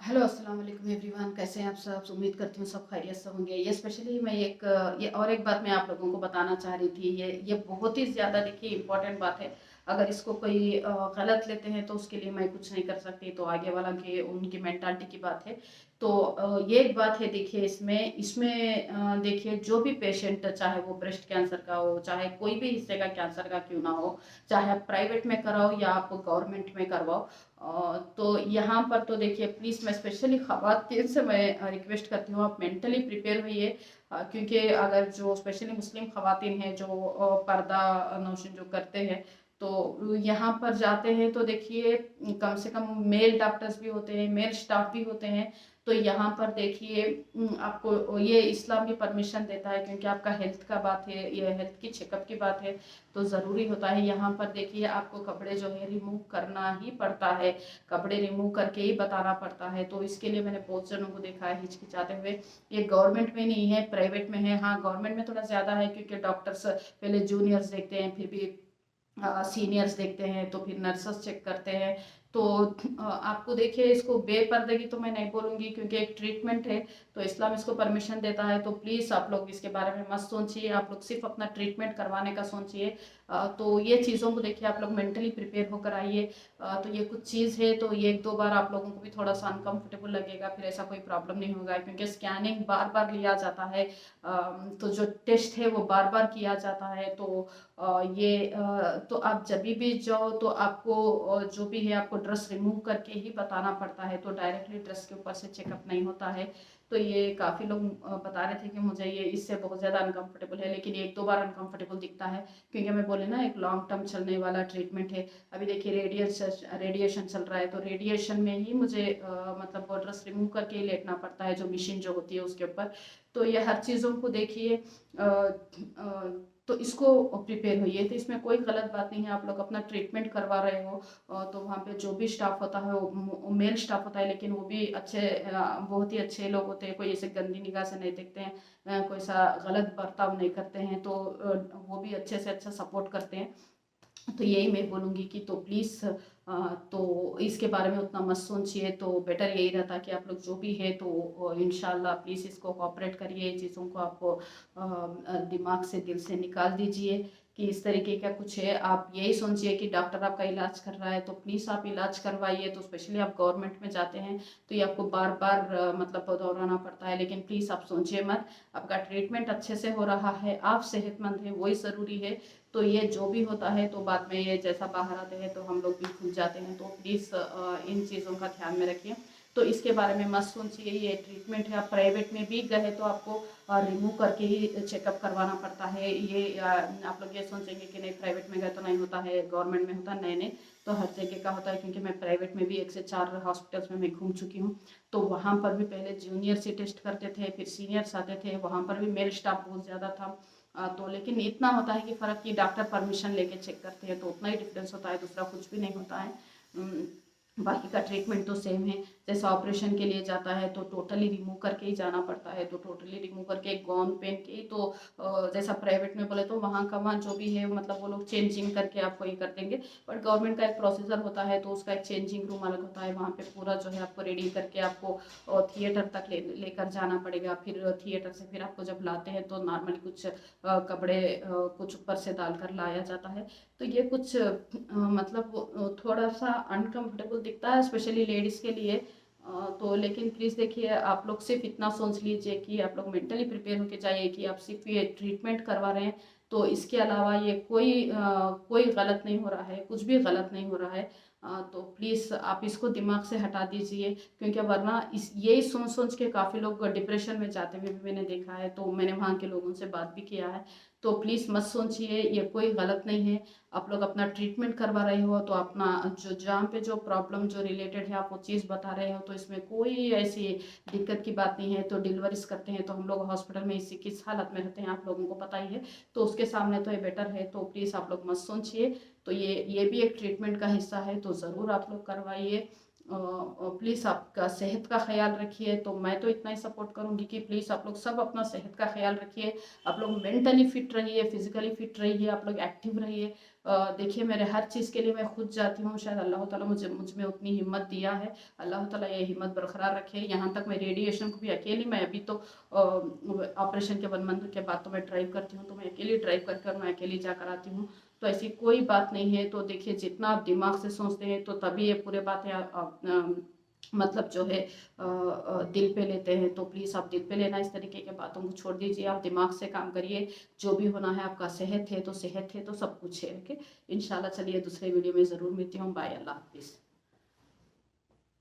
Hello अस्सलाम वालेकुम everyone, कैसे हैं आप सब। उम्मीद करती हूँ सब खैरियत से होंगे। ये स्पेशली मैं ये और एक बात मैं आप लोगों को बताना चाह रही थी। ये बहुत ही ज़्यादा देखिए इम्पोर्टेंट बात है। अगर इसको कोई गलत लेते हैं तो उसके लिए मैं कुछ नहीं कर सकती, तो आगे वाला के उनकी मेंटालिटी की बात है। तो ये एक बात है देखिए, इसमें इसमें देखिए जो भी पेशेंट, चाहे वो ब्रेस्ट कैंसर का हो, चाहे कोई भी हिस्से का कैंसर का क्यों ना हो, चाहे आप प्राइवेट में कराओ या आप गवर्नमेंट में करवाओ, तो यहाँ पर तो देखिए प्लीज़ मैं स्पेशली ख़वातीन से मैं रिक्वेस्ट करती हूँ, आप मेंटली प्रिपेयर होइए। क्योंकि अगर जो स्पेशली मुस्लिम ख़वातीन हैं जो पर्दा नौशिन जो करते हैं, तो यहाँ पर जाते हैं तो देखिए कम से कम मेल डॉक्टर्स भी होते हैं, मेल स्टाफ भी होते हैं। तो यहाँ पर देखिए आपको ये इस्लाम भी परमिशन देता है, क्योंकि आपका हेल्थ का बात है, ये हेल्थ की चेकअप की बात है। तो ज़रूरी होता है यहाँ पर देखिए आपको कपड़े जो है रिमूव करना ही पड़ता है, कपड़े रिमूव करके ही बताना पड़ता है। तो इसके लिए मैंने बहुत जनों को देखा है हिचकिचाते हुए। ये गवर्नमेंट में नहीं है, प्राइवेट में है। हाँ, गवर्नमेंट में थोड़ा ज़्यादा है, क्योंकि डॉक्टर्स पहले जूनियर्स देखते हैं, फिर भी सीनियर्स देखते हैं, तो फिर नर्सेस चेक करते हैं। तो आपको देखिए इसको बेपर्दगी तो मैं नहीं बोलूँगी, क्योंकि एक ट्रीटमेंट है, तो इस्लाम इसको परमिशन देता है। तो प्लीज़ आप लोग इसके बारे में मत सोचिए, आप लोग सिर्फ अपना ट्रीटमेंट करवाने का सोचिए। तो ये चीज़ों को देखिए आप लोग मेंटली प्रिपेयर होकर आइए। तो ये कुछ चीज़ है, तो ये एक दो बार आप लोगों को भी थोड़ा सा अनकंफर्टेबल लगेगा, फिर ऐसा कोई प्रॉब्लम नहीं होगा, क्योंकि स्कैनिंग बार बार लिया जाता है। तो जो टेस्ट है वो बार बार किया जाता है। तो तो आप जब भी जाओ तो आपको जो भी है आपको ड्रेस रिमूव करके ही बताना पड़ता है, तो डायरेक्टली ड्रेस के ऊपर से चेकअप नहीं होता है। तो ये काफ़ी लोग बता रहे थे कि मुझे ये इससे बहुत ज़्यादा अनकंफर्टेबल है, लेकिन एक दो बार अनकंफर्टेबल दिखता है, क्योंकि मैं बोले ना एक लॉन्ग टर्म चलने वाला ट्रीटमेंट है। अभी देखिए रेडिएशन चल रहा है, तो रेडिएशन में ही मुझे मतलब वो ड्रेस रिमूव करके ही लेटना पड़ता है, जो मशीन जो होती है उसके ऊपर। तो ये हर चीज़ों को देखिए तो इसको प्रिपेयर होइए। तो इसमें कोई गलत बात नहीं है, आप लोग अपना ट्रीटमेंट करवा रहे हो। तो वहाँ पे जो भी स्टाफ होता है वो मेल स्टाफ होता है, लेकिन वो भी अच्छे बहुत ही अच्छे लोग होते हैं, कोई ऐसे गंदी निगाह से नहीं देखते हैं, कोई सा गलत बर्ताव नहीं करते हैं। तो वो भी अच्छे से अच्छा सपोर्ट करते हैं। तो यही मैं बोलूँगी कि तो प्लीज़ तो इसके बारे में उतना मत सोचिए, तो बेटर यही रहता कि आप लोग जो भी है तो इंशाल्लाह प्लीज़ इसको कोऑपरेट करिए, चीज़ों को आपको दिमाग से दिल से निकाल दीजिए कि इस तरीके का कुछ है। आप यही सोचिए कि डॉक्टर आपका इलाज कर रहा है, तो प्लीज़ आप इलाज करवाइए। तो स्पेशली आप गवर्नमेंट में जाते हैं तो ये आपको बार बार मतलब दोहराना पड़ता है, लेकिन प्लीज़ आप सोचिए मत, आपका ट्रीटमेंट अच्छे से हो रहा है, आप सेहतमंद हैं, वही ज़रूरी है। तो ये जो भी होता है तो बाद में ये जैसा बाहर आते हैं तो हम लोग भी भूल जाते हैं, तो प्लीज़ इन चीज़ों का ध्यान में रखिए। तो इसके बारे में मत सोचिए, ये ट्रीटमेंट है। आप प्राइवेट में भी गए तो आपको रिमूव करके ही चेकअप करवाना पड़ता है। ये आप लोग ये सोचेंगे कि नहीं प्राइवेट में गए तो नहीं होता है, गवर्नमेंट में होता है, नहीं नहीं, तो हर जगह का होता है। क्योंकि मैं प्राइवेट में भी 1 से 4 हॉस्पिटल्स में मैं घूम चुकी हूँ। तो वहाँ पर भी पहले जूनियर से टेस्ट करते थे, फिर सीनियर्स आते थे, वहाँ पर भी मेल स्टाफ बहुत ज़्यादा था। तो लेकिन इतना होता है कि फ़र्क कि डॉक्टर परमिशन लेके चेक करते हैं, तो उतना ही डिफरेंस होता है, दूसरा कुछ भी नहीं होता है। बाकी का ट्रीटमेंट तो सेम है। जैसा ऑपरेशन के लिए जाता है तो टोटली रिमूव करके ही जाना पड़ता है, तो टोटली रिमूव करके एक गाउन पहन के ही, तो जैसा प्राइवेट में बोले तो वहाँ का वहाँ जो भी है मतलब वो लोग चेंजिंग करके आपको ये कर देंगे। बट गवर्नमेंट का एक प्रोसीजर होता है, तो उसका एक चेंजिंग रूम अलग होता है, वहाँ पे पूरा जो है आपको रेडी करके आपको थिएटर तक लेकर जाना पड़ेगा। फिर थिएटर से फिर आपको जब लाते हैं तो नॉर्मली कुछ कपड़े कुछ ऊपर से डालकर लाया जाता है। तो ये कुछ मतलब थोड़ा सा अनकंफर्टेबल दिखता है स्पेशली लेडीज़ के लिए। तो लेकिन प्लीज़ देखिए आप लोग सिर्फ इतना सोच लीजिए कि आप लोग मेंटली प्रिपेयर होके जाइए कि आप सिर्फ ये ट्रीटमेंट करवा रहे हैं। तो इसके अलावा ये कोई गलत नहीं हो रहा है, कुछ भी गलत नहीं हो रहा है। तो प्लीज़ आप इसको दिमाग से हटा दीजिए, क्योंकि वरना इस यही सोच सोच के काफ़ी लोग डिप्रेशन में जाते हुए भी मैंने देखा है, तो मैंने वहाँ के लोगों से बात भी किया है। तो प्लीज़ मत सोचिए, ये कोई गलत नहीं है। आप लोग अपना ट्रीटमेंट करवा रहे हो तो अपना जो जहाँ पे जो प्रॉब्लम जो रिलेटेड है आप वो चीज़ बता रहे हो, तो इसमें कोई ऐसी दिक्कत की बात नहीं है। तो डिलीवरीज करते हैं तो हम लोग हॉस्पिटल में इसी किस हालत में रहते हैं आप लोगों को पता ही है, तो उसके सामने तो ये बेटर है। तो प्लीज़ आप लोग मत सोचिए, तो ये भी एक ट्रीटमेंट का हिस्सा है, तो ज़रूर आप लोग करवाइए। प्लीज़ आपका सेहत का ख्याल रखिए। तो मैं तो इतना ही सपोर्ट करूँगी कि प्लीज़ आप लोग सब अपना सेहत का ख्याल रखिए। आप लोग मेंटली फिट रहिए, फिजिकली फिट रहिए, आप लोग एक्टिव रहिए। देखिए मेरे हर चीज़ के लिए मैं खुद जाती हूँ, शायद अल्लाह ताला मुझ में उतनी हिम्मत दिया है। अल्लाह ताला ये हिम्मत बरकरार रखे। यहाँ तक मैं रेडिएशन को भी अकेली, मैं अभी तो ऑपरेशन के 1 मंथ के बाद तो मैं ड्राइव करती हूँ, तो मैं अकेली ड्राइव कर मैं अकेली जाकर आती हूँ। तो ऐसी कोई बात नहीं है। तो देखिए जितना आप दिमाग से सोचते हैं तो तभी ये पूरे बातें मतलब जो है दिल पे लेते हैं। तो प्लीज़ आप दिल पे लेना इस तरीके की बातों को छोड़ दीजिए, आप दिमाग से काम करिए। जो भी होना है आपका, सेहत है तो सब कुछ है। ओके, इंशाल्लाह। चलिए दूसरे वीडियो में ज़रूर मिलती हूँ। बाय, अल्लाह हाफिज़।